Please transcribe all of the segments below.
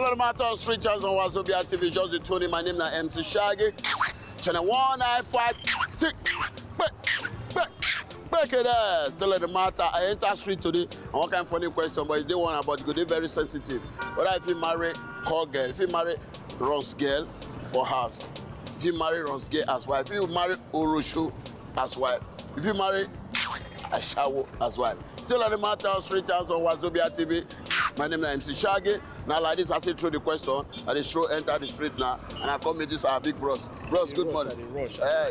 Hello, the matter on Street Channels on Wazobia TV. Just the Tony. My name is MC Shaggy. Channel 1956. Back it there. Still at the matter. I enter street today. And what kind of funny question? But if they want about it, they're very sensitive. But if you marry call girl, if you marry Ross girl for house, if you marry Ross girl as wife, if you marry Orosho as wife, if you marry Ashawo as wife. Still at the matter on Street Channels on Wazobia TV. My name is MC Shaggy. Now like this, I see through the question, and the show enter the street now, and I come with this our big bros. Bros, good morning.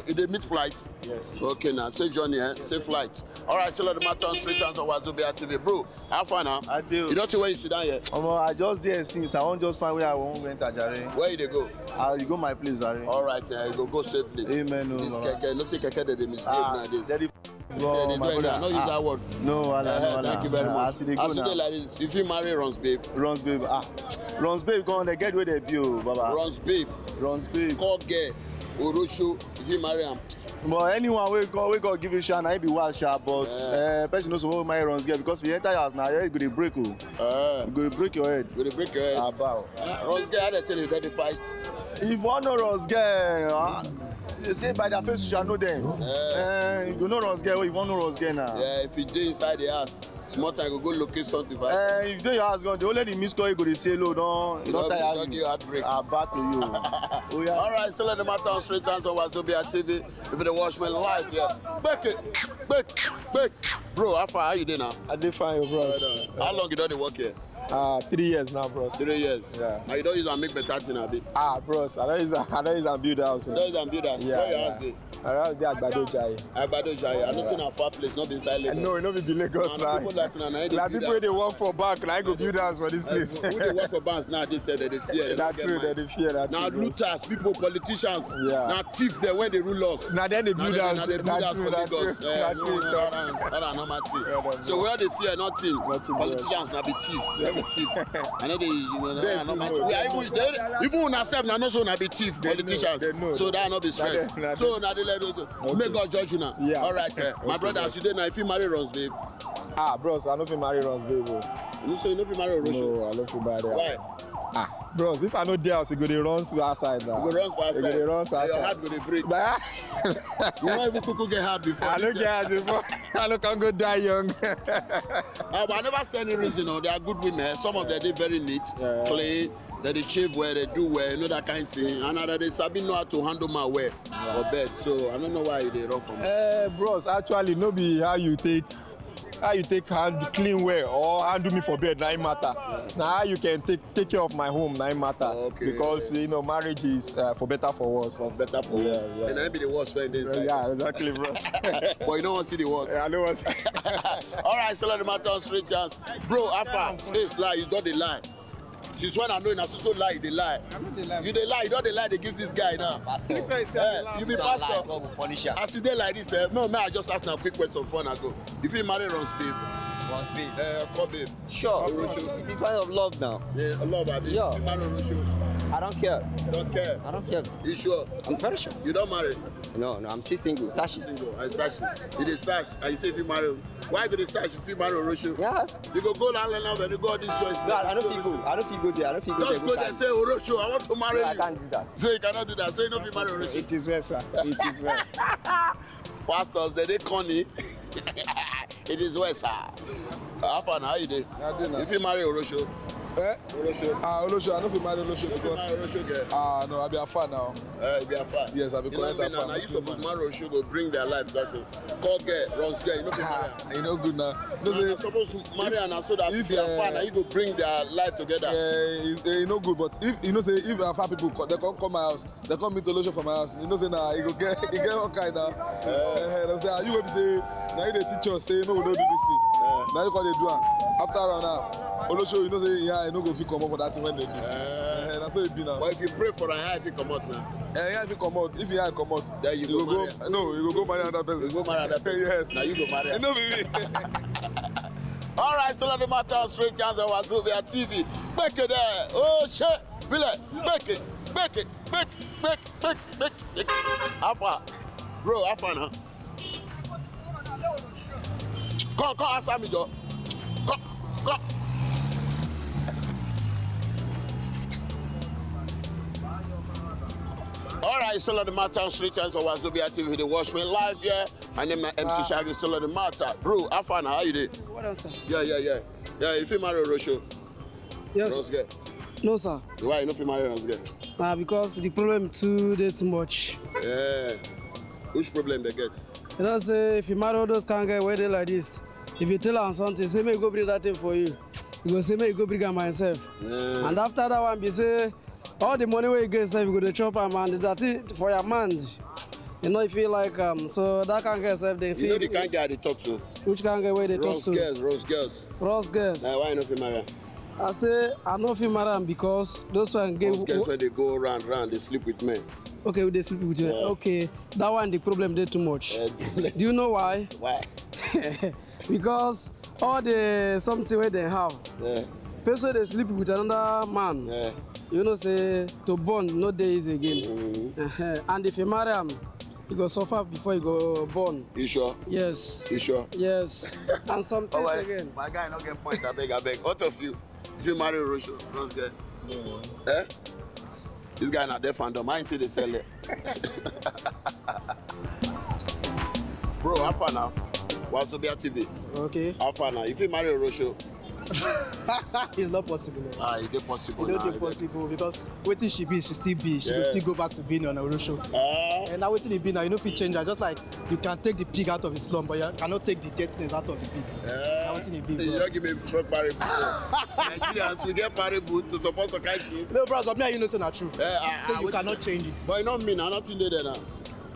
You did meet flight? Yes. Okay now, safe journey, safe flight. All right, still at the matter on Street Channels on Wazobia TV. Bro, how far now? I do. You don't know where you sit down yet? I just there since I won't just find where I won't enter, Jare. Where you go? You go my place, Jare. All right, you go safely. Amen. No, this keke, no say keke they mistake nowadays. Bro, my brother. Not use that word. No, thank you very much. As they like this, if you marry Ron's babe. Ron's babe, Ron's babe go on the get where they be, Baba. Ron's babe. Call girl, Orosho, if you marry him. But anyone we go give you shine, I be wild sharp, but person knows what my Ron's girl because if you enter your house now, you go to break you. You go to break your head. Go to break your head. About. Ron's girl, I tell you that they fight. If one know Ron's girl, they say by their face you shall know them. You know Ron's girl, you won't know Ron's girl now. Yeah, if you do inside the house, small time you go locate something for us. If you do your house gone, the only the miss call you go to say low, don't tire you. Heartbreak. Back to you. Oh, yeah. All right, so let the matter on Street Channels on Wazobia TV. If you watch my live, yeah. Back. Bro, how you doing now? I did fine, bro. How long you done the work here? 3 years now, bros. 3 years? Yeah. And you don't use and make better thing a bit? Bros, I don't use and build house. You don't use and build house? Yeah. Where your house dey? Around there, Agbado Jai. Agbado Jai. I don't see a far place, not inside Lagos. No, it not be Lagos now. People like people they work for bank, now I go build house for this place. Who they work for banks now? They say that they fear. That's true, that they fear that. Now looters, people, politicians. Yeah. Now thief there when they rule us. Now then they build house. Now they build house for Lagos. That's normal thing. So where they fear nothing. Politicians now be thief. They be thief. I know they, even when I say now, not so now be thief. Politicians. So that not be stress. So now they let make God judge you now. Yeah. All right, my brother, as you do now, if you marry Ron's babe. Bros, I don't feel marry Ron's babe. You say you don't feel marry Orosho? No, I don't feel marry. Why? Bros, if I know there, I go to run outside now. You go run outside. You go run outside. Your heart go to break. You won't even cuckoo get hard before. I don't get hard before. I don't can go die young. But I never see any reason. They are good women. Some of them they very neat, clean. That they shave well, they do well, you know that kind of thing. And that they sabi know how to handle my wear or bed. So I don't know why they run from me. Bros, actually, no be how you take hand clean well or handle me for bed, now it matter. Now how you can take care of my home, now it matter. Because you know marriage is for better for worse. For better for worse. Yeah. And I be the worst friend inside. Yeah, exactly, bros. But you don't want to see the worst. Yeah, I don't want to see. All right, so let the matter on Street Channels. Bro, Alpha, say lie, you got the lie. Since when I know I so lie, they lie. You they lie, you don't they lie, they give this guy now. Pastor. You be pastor. As you dey like this, no, man, I just ask now quick question fun ago. If you marry Ron's babe, call babe. Sure. It's kind of love now. Yeah, love, I mean. Yeah. You marry Orosho. I don't care. You don't care? I don't care. You sure? I'm very sure. You don't marry? No, I'm still single. Sashi. Single, and Sashi. You dey sash, and you say if you marry, why go dey sash if you marry Orosho? Yeah. You go land and you go all this choice. No, I don't feel good. I don't feel good there. I don't feel good there. Just go there and say Orosho, I want to marry you. I can't do that. So you cannot do that. Say you don't feel marry Orosho. It is well, sir. It is well. Pastors, they corny. It is well, sir. How far now? How you doing? If you marry Orosho. Orosho, I don't feel marry Orosho because no, I be a fan now. You be a fan? Yes, I be correct a fan. Now you supposed to marry Orosho to bring their life back to call girl, Ron's girl, you know marry. You know good now. No, you're supposed to marry and so that if you are fan, now you go bring their life together. You know good, but if you know say if I fan people they come my house, they come meet Orosho from my house. You know say nah, you go get all kind of. They say you will be say now you the teacher say no, we don't do this thing. Now you call they do it. After around now, Orosho, you know say yeah, I no go fit come up for that thing when they do. That's how it be now. But if you pray for her, if you come out now. Yeah, if you come out, if you come out, then you go marry. No, you go marry another person. You go marry another person. Yes. Now you go marry. No, baby. All right, so let the matter on Street Channels on Wazobia TV. Back it there. Oh shit. Feel it. Back it. How far? Bro, how far now? Come, answer me, Joe. Come. All right, still on the matter on Street Times of Wazobia TV. They watch me live here. My name is MC Shaggy, still on the matter. Bro, Afana, how you doing? What else, sir? Yeah. Yeah, if you marry Rosho, Yes. Rosge. No, sir. Why you not marry Rosge? Because the problem too much. Yeah. Which problem they get? You know, say if you marry all those kind of guys where they like this, if you tell them something, say me go bring that thing for you. You go say me go bring it myself. Yeah. And after that one, be say all the money where you get, say you go to chop and man, that it for your man. You know, if you like so that can get self they feel. You know the kind guy they talk to? Which kind of way they talk to? Rose girls. Rose girls. Why you not marry? I say I know if you marry them because those one get. Rose girls when they go round, they sleep with men. Okay, they sleep with you. Yeah. Okay, that one the problem they too much. Do you know why? Why? Because all the something where they have, Yeah. person they sleep with another man. Yeah. You know say to born no day is again. And if you marry him, you go suffer before you go born. You sure? Yes. You sure? Yes. And some things again. My guy not get point. I beg. Out of you, if you marry Rosho, Rose girl. No. Eh? This guy not deaf and dumb. I ain't till they sell it. Bro, how far now? Wazobia TV. Okay. How far now? If you marry Rosho, It's not possible. it is possible. It's not possible because waiting she be, she still be. She will still go back to being on a road show. And now waiting it be now, you know if you change her, just like you can take the pig out of his slum, but you cannot take the jetness out of the pig. Now waiting it be. You don't give me truck parable. Nigerians, we get parable to support some kind of things. No, bros, but me and you know say not true. So you wait. cannot change it. But you know me, I'm not in there now.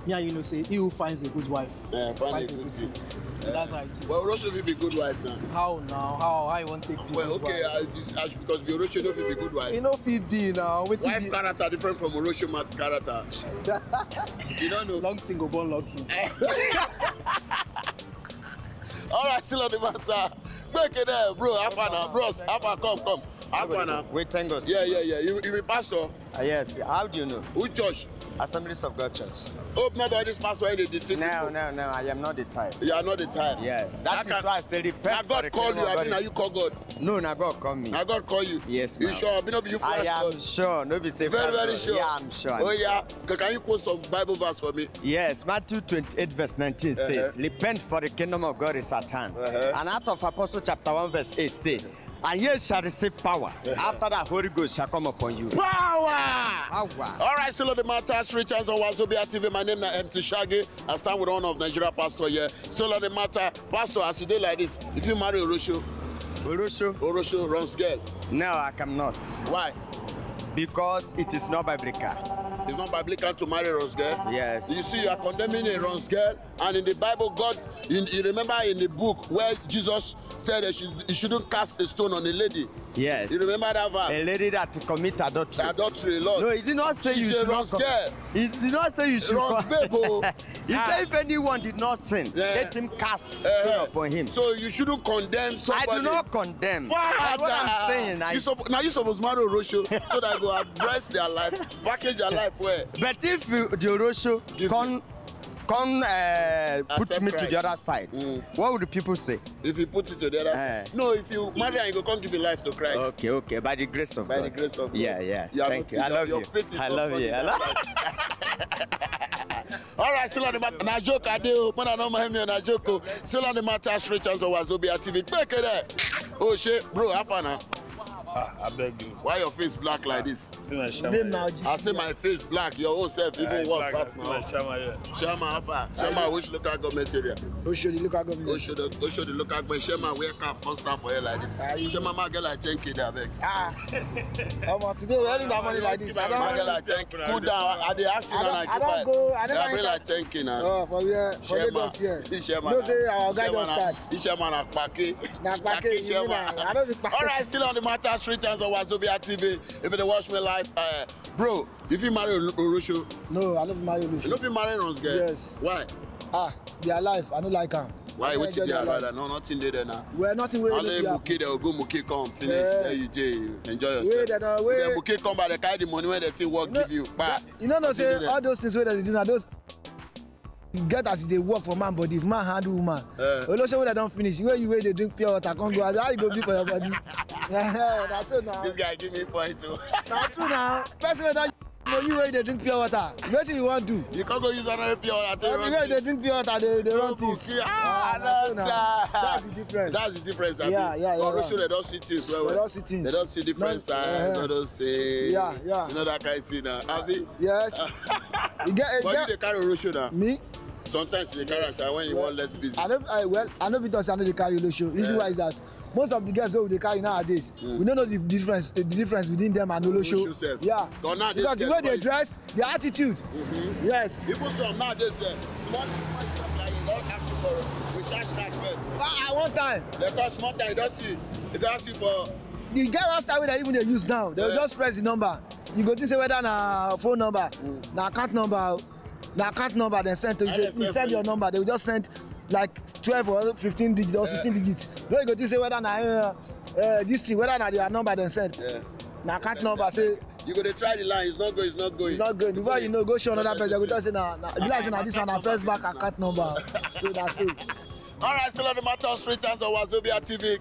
Me and you know say he who finds a good wife Find a good thing. thing. That's how it is. Well, Rosho will be good wife now. How now? How you want to take people? Well, okay, because Rosho will be good wife. You know fit be now. Waiting Wife character different from Rosho character. You don't know. long thing go born long thing. All right, still on the matter. Break it there, bro. Afana, bros. Afana, come. Afana. Wait, tango. Yeah. You be pastor? Yes. How do you know? Which church? Assemblies of God Church. Hope not all this pastor in the deceive No. people. I am not the type. You are not the type. Yes. That is why I say repent. Now God call you. I mean, now you call God. No, now God call me. Now God call you. Yes, You ma'am. sure? Be not be you I flash am God. sure. No be say Very, fast very God. sure. Yeah, I'm sure. Oh yeah. Can you quote some Bible verse for me? Yes, Matthew 28 verse 19 says, repent for the kingdom of God is at hand. And out of Apostle chapter 1 verse 8 say, and ye shall receive power. After that Holy Ghost shall come upon you. Power! All right, still on the matter, Street Times on Wazobia TV. My name is MC Shaggy. I stand with one of Nigeria pastor here. Still on the matter, pastor, as you do like this, if you marry Orosho runs girl. No, I cannot. Why? Because it is not biblical. It's not biblical to marry Rose girl. Yes. You see, you are condemning a Rose girl, and in the Bible, God, you remember in the book where Jesus said that you shouldn't cast a stone on a lady. Yes. You remember that verse? A lady that commit adultery. Adultery, Lord. No, he did not say you She's a should Rose not girl. He did not say you should Rose babe, oh. He said if anyone did not sin, let him cast stone upon him. So you shouldn't condemn somebody. I do not condemn. Father, What I'm saying, now you supposed to marry Orosho so that go address their life, package their life well. But if you, the Orosho put me to the other side, what would the people say? If you put it to the other side. No, if you marry and you go come give your life to Christ. Okay. By the grace of God. By the grace of God. Yeah. Thank you. I love you. I love you. All right, still on the matter. Na joke I do. Man, I know my name na joke. Still on the matter. Street Times of Wazobia TV. Break it there. Oh shit, bro, have fun now. I beg you. Why your face black like this? See my Shama. I say my face black. Your own self even worse past now. Shama, how far? Shama, which local government area? Osho the local government. Osho the local government. Shama, wear cap, constant for you like this. Shama, my girl like 10K there, beg. Today we're earning that money like this. I My girl like 10K. Put down. I dey ask you now like 5. I never bring like 10K now. Oh, for where? For Lagos here. No say our guy just start. This Shama na kpake. Na kpake, Shama. I don't be kpake. All right, still on the matter. Street Times of Wazobia TV. If you watch me live, bro, if you marry Orosho, No, I don't marry you Olushi. know if you marry Rose girl. Yes. Why? They are alive. I don't like them. Why? What you do about that? No, nothing there now. We're nothing where Only they Muki, they will go Muki come finish. Yeah. There you do. Enjoy Where yourself. they don't where. Then Muki come by the carry the money when they still work give you. But You know, say all those things where they do now. Those you get as they work for man body. If man handle woman, Olosho where they don't finish. Where they drink pure water, can't go. How you go be for your body? That's it now. this guy give me point too. That's true now. Person that For you wey dey drink pure water, wetin you wan do? You can't go use another pure water. You wey dey drink pure water, they run things. That's the difference. That's the difference. Yeah. Corruption, they don't see things well. They don't see things. They don't see different sides. They don't see. Yeah. You know that kind of thing. Abi? Yes. But you dey carry Olosho now. Me? Sometimes you dey carry am when you want less busy. I know because I know they carry Olosho. Reason why is that most of the girls wey they carry nowadays, we don't know the difference between them and Olosho. Yeah. Because the way they dress, the attitude. Yes. People some nowadays small you don't ask you for recharge card first. One time. They call small time you don't see. They don't ask you for. The guy one style wey they even dey use now, they just press the number. You go to say whether na phone number, na account number, then send to you. You send your number, they will just send like 12 or 15 digits or 16 digits. Then you go to say whether na this thing, whether na their number then send. Na account number say. You go to try the line, it's not going. It's not good. Before you know, go show another person. Go tell say na this one na first bank account number. So that's it. All right, still on the matter of 3 times on Wazobia TV.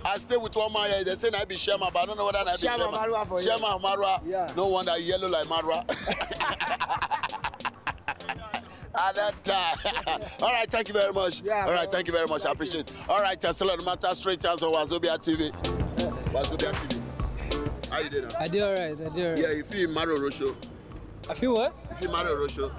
I stay with one man here. They say I be Sherman, but I don't know whether I be Sherman. Sherman Marwa. Yeah. No wonder yellow like Marwa. At that time. All right, thank you very much. Yeah, all right, thank you very much. I appreciate it. All right, still on the matter of 3 times on Wazobia TV. Wazobia TV. How you doing? I do alright. Yeah, if you marry Olosho. I feel what? If you marry Olosho.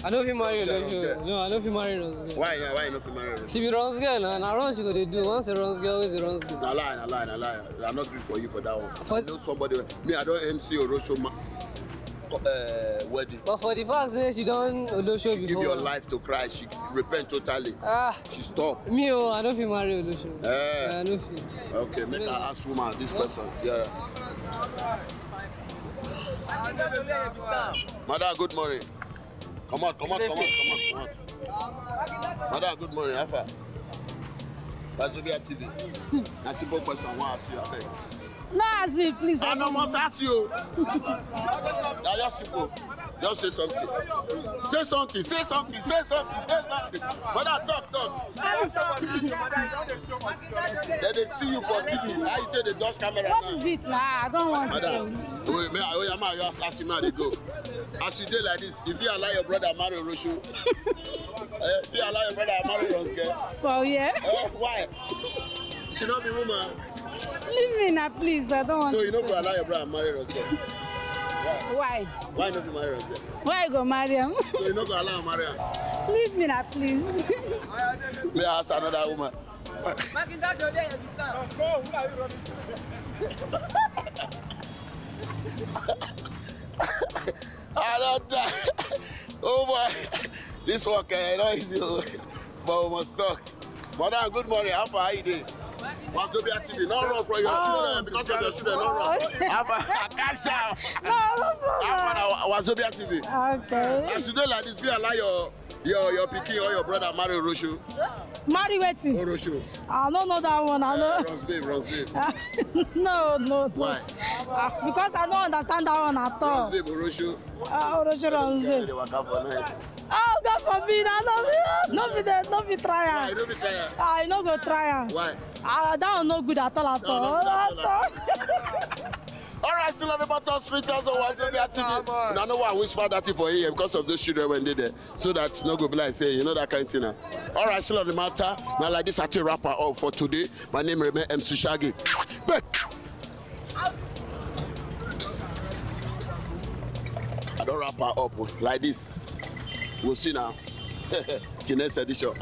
I know if you marry Olosho. No, I know if you marry Rose. Why you not if you marry Olosho? She be Rose girl, now run she go to do. Once a Rose girl, always a Rose girl. I lie. I'm not good for you for that one. I know somebody. Me, I don't MC Olosho wedding. But for the fact that she done Olosho she before. Give your life to Christ. She repent totally. She stop. Me, I know if you marry Olosho. I know if you. Okay, make her ask woman this question. Yeah. Mother, good morning. Come on. Mother, good morning. How far? Wazobia TV. I see both questions. I want to ask you. I beg. No, ask me, please. I don't must ask you. Just say something. Say something. Mother, talk. Then they see you for TV. How you take the dust camera What now? is it now? I don't want to tell you. Wait, you ask him how they go. As you do like this, if you allow your brother marry Olosho, if you allow your brother marry Rosge. For yeah? Why? You should not be woman. Leave me now, please. I don't want So to. you not go allow your brother marry Rosge? Why? Why not you marry Rosge? Why go marry him? So you not go allow him marry her? Leave me now, please. May I ask another woman? Oh boy, this work not easy, but we must talk. Madam, good morning. How far are you doing? Wazobia TV, not run from your children because of your children, not run. I can't shout. No Wazobia TV. Okay. As you do like this, if you allow your pikin or your brother marry Olosho. Marry wetin? Olosho. I don't know that one. I know. Rose babe. No. Why? Because I don't understand that one at all. Rose babe, Olosho. Olosho Rose babe. They wake up for night. Oh, God forbid. No be try am. Why? You don't be trying. I no go try am. Why? That one no good at all. All right, still on the bottom 3,000 Wazobia TV. And I know why I whisper that thing for here because of those children when they there. So that no go be like say, you know that kind of thing now. All right, still on the matter. Now like this, I take wrap up for today. My name remains MC Shaggy. I don't wrap her up like this. We'll see now. Till next edition.